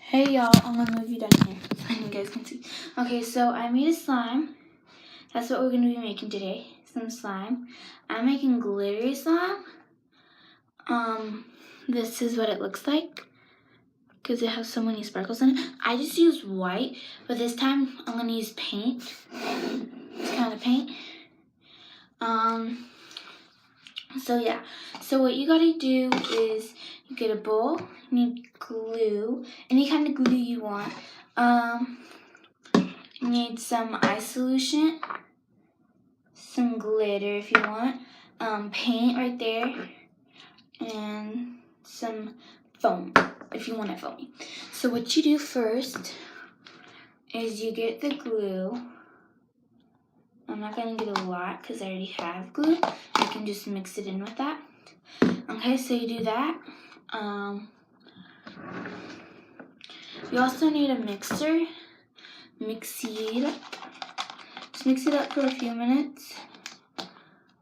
Hey y'all, I'm gonna move you down here so you guys can see. Okay, so I made a slime. That's what we're gonna be making today. Some slime. I'm making glittery slime. This is what it looks like because it has so many sparkles in it. I just used white, but this time I'm gonna use paint. This kind of paint. So yeah. So what you gotta do is you get a bowl, you need glue, any kind of glue you want. You need some eye solution, some glitter if you want, paint right there, and some foam if you want it foamy. So what you do first is you get the glue. I'm not going to get a lot because I already have glue. You can just mix it in with that. Okay, so you do that. You also need a mixer. Mix it up. Just mix it up for a few minutes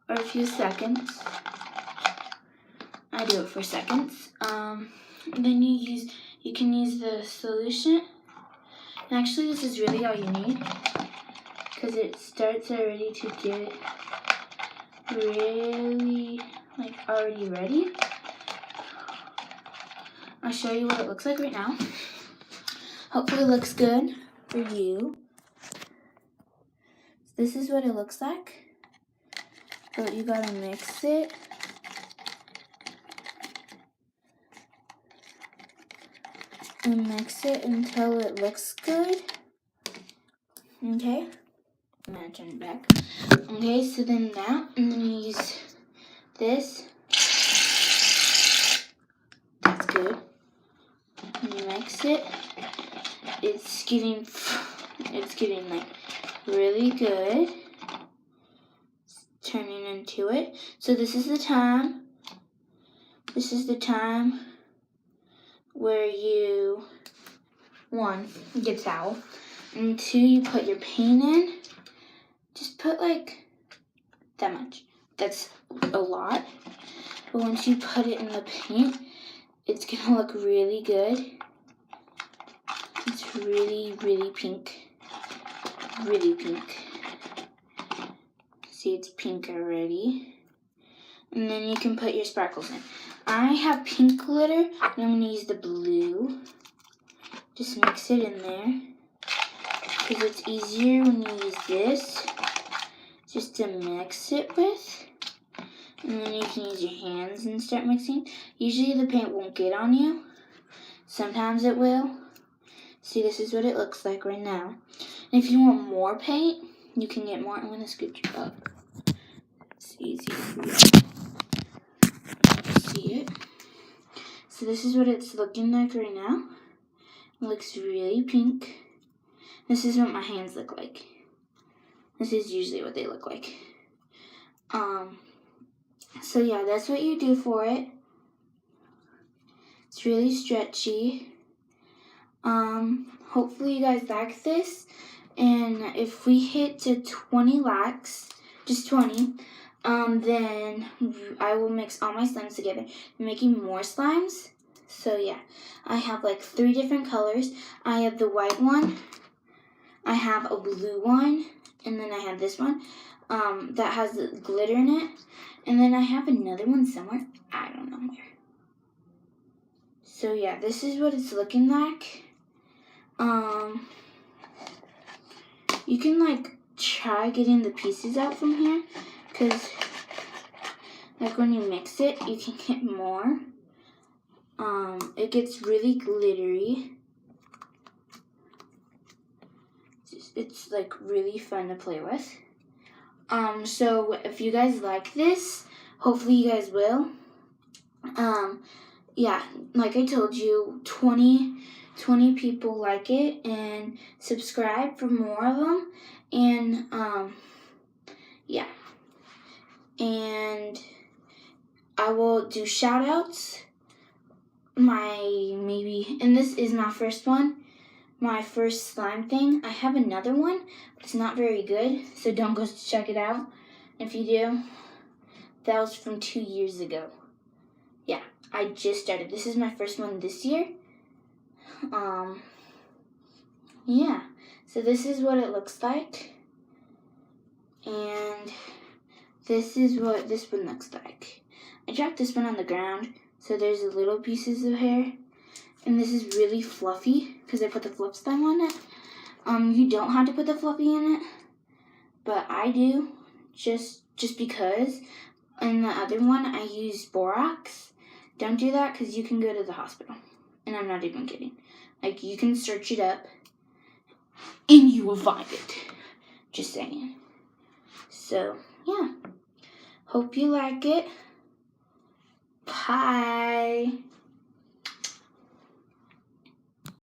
or a few seconds. I do it for seconds. Then you can use the solution. And actually, this is really all you need because it starts already to get really already ready. I'll show you what it looks like right now. Hopefully it looks good for you. This is what it looks like. But you gotta mix it. And mix it until it looks good. Okay. I'm gonna turn it back. Okay, so then that, and then you use this. That's good. And you mix it. It's getting like really good. It's turning into it. So this is the time. This is the time where you, 1, get a towel, and 2, you put your paint in. Just put like that much. That's a lot. But once you put it in the paint, it's gonna look really good. It's really, really pink. Really pink. See, it's pink already. And then you can put your sparkles in. I have pink glitter, and I'm gonna use the blue. Just mix it in there. Because it's easier when you use this, just to mix it with. And then you can use your hands and start mixing. Usually the paint won't get on you. Sometimes it will. See, this is what it looks like right now. And if you want more paint, you can get more. I'm going to scoop you up. It's easier for you to see it. So this is what it's looking like right now. It looks really pink. This is what my hands look like. This is usually what they look like. So yeah, that's what you do for it. It's really stretchy. Hopefully you guys like this. And if we hit to 20 likes, just 20, then I will mix all my slimes together. I'm making more slimes. So yeah, I have like 3 different colors. I have the white one, I have a blue one, and then I have this one that has the glitter in it. And then I have another one somewhere. I don't know where. So yeah, this is what it's looking like. You can like try getting the pieces out from here, because like when you mix it, you can get more. It gets really glittery. It's like really fun to play with. So if you guys like this, hopefully you guys will. Yeah, like I told you, 20 people like it, and subscribe for more of them. And yeah, and I will do shout outs. And this is my first one, my first slime thing. I have another one, but it's not very good, so don't go check it out. If you do, that was from 2 years ago. Yeah, I just started. This is my first one this year. Yeah, so this is what it looks like, and this is what this one looks like. I dropped this one on the ground, so there's little pieces of hair, and this is really fluffy because I put the fluff slime on it. You don't have to put the fluffy in it, but I do, just because. In the other one, I used borax. Don't do that because you can go to the hospital, and I'm not even kidding. Like, you can search it up, and you will find it. Just saying. So, yeah. Hope you like it. Bye.